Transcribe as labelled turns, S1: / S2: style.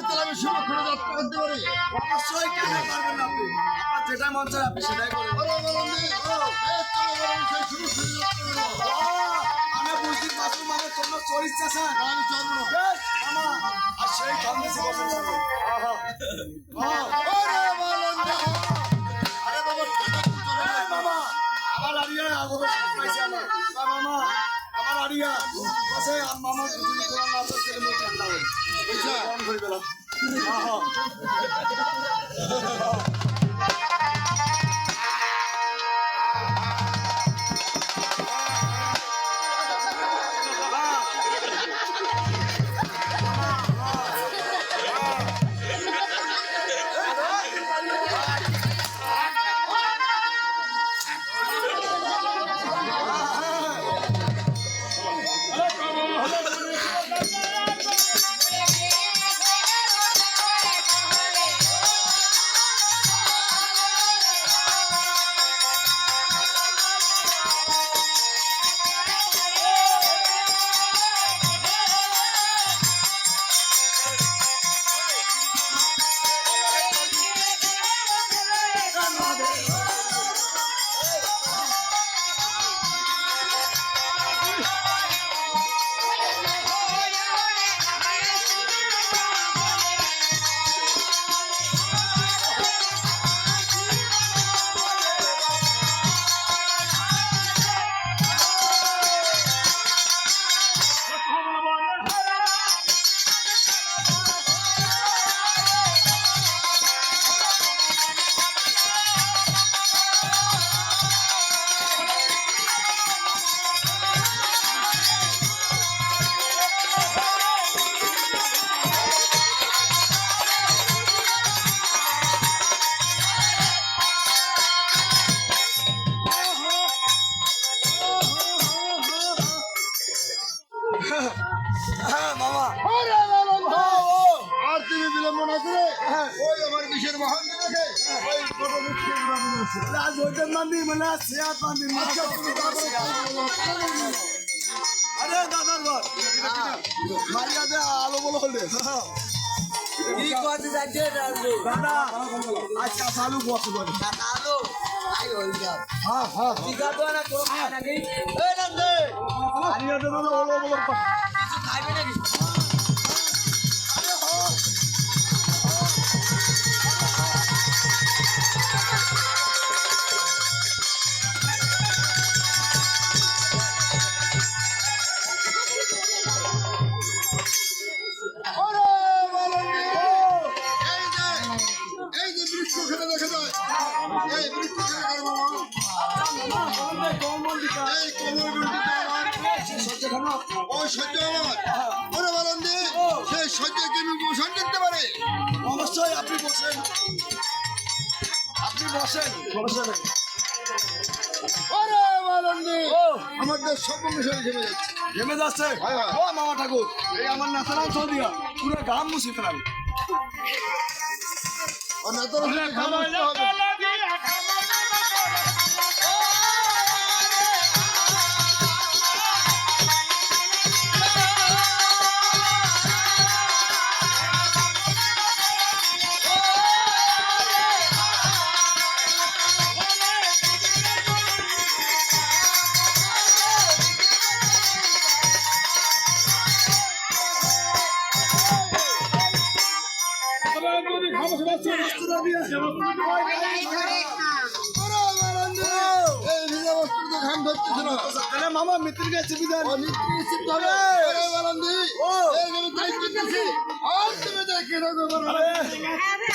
S1: তাহলে আমি সুরক্ষিত যাত্রা করতে পারি?
S2: অবশ্যই কেন পারবেন না আপনি? আপনার যেটা মন চায় আপনি সেটাই করবেন।
S1: আরে বলন্দি, বেশ চলো বরং সেই সুরক্ষিত যাত্রা করবো।
S2: আমি বুঝতে পারছি মানে তোমরা চল্লিশ চাষা
S1: না, আমি চলবো না।
S2: বেশ মামা আর সেই কম বেশি পছন্দ করবে।
S1: আরে বলন্দি, আরে বাবা ঠান্ডা তো চলে
S2: এই
S1: না।
S2: মামা আমার আরিয়া আগবে পাইছে আমার বা মামা আমার আরিয়া আছে মামা যদি কোরআন না পড়তে গেলে ঠান্ডা হবে
S1: বুঝছা?
S2: কোন করে দিলাম মামা
S1: আরে বলন্দি, আর তুমি বিলম্ব না করে ওই আমার বিশের বাহন দেখে ওই ছোট মিষ্টি গ্রামে আছে।
S2: রাজ হোটেল মন্দির মানে সিয়া মন্দির
S1: আচ্ছা, তুমি তারপরে
S2: আরে দাদার ঘর মারিয়া দে আলো বলো হলে
S3: কি করতে যাচ্ছে রাজু?
S2: দাদা আজকে চালু বসে বলে
S3: আলো আই হই যা
S2: হ্যাঁ হ্যাঁ
S3: টিকা তো না তো খায় নাকি? এই রাজু
S2: মারিয়া দে বলো ওলো বলো
S3: কিছু খাইবে নাকি?
S1: আরে বলন্দি, এই যে বৃক্ষ খেতে দেখা যায়, এই বৃক্ষ খেতে করে মামা, এই কোমরগুলো দিতে আমার, ওই সহ্য আমার। আরে বলন্দি, সেই সহ্য কি আমি পোষণ করতে পারে?
S2: অবশ্যই আপনি বসেন বসেন
S1: আরে বলন্দি, আমাদের সব মিশন খেতে যাচ্ছে।
S2: ঘেমে যাচ্ছে
S1: হয়, হয়।
S2: ও মামা ঠাকুর এই আমার নাচারাম চৌদিয়া পুরো গাম মুছিতে লাগে
S1: আর না তোর ঘাম আসতে হবে। এই ভিজা বস্ত্র তো ঘাম ধরতেছে না।
S2: তাহলে মামা মিত্রের কাছে বিধান
S1: ও নিত্রি নিশ্চিত হবে। আরে বলন্দি, এই আমি দায়িত্ব দিচ্ছি। আর তুমি দেখে রাখো বলন্দি। আরে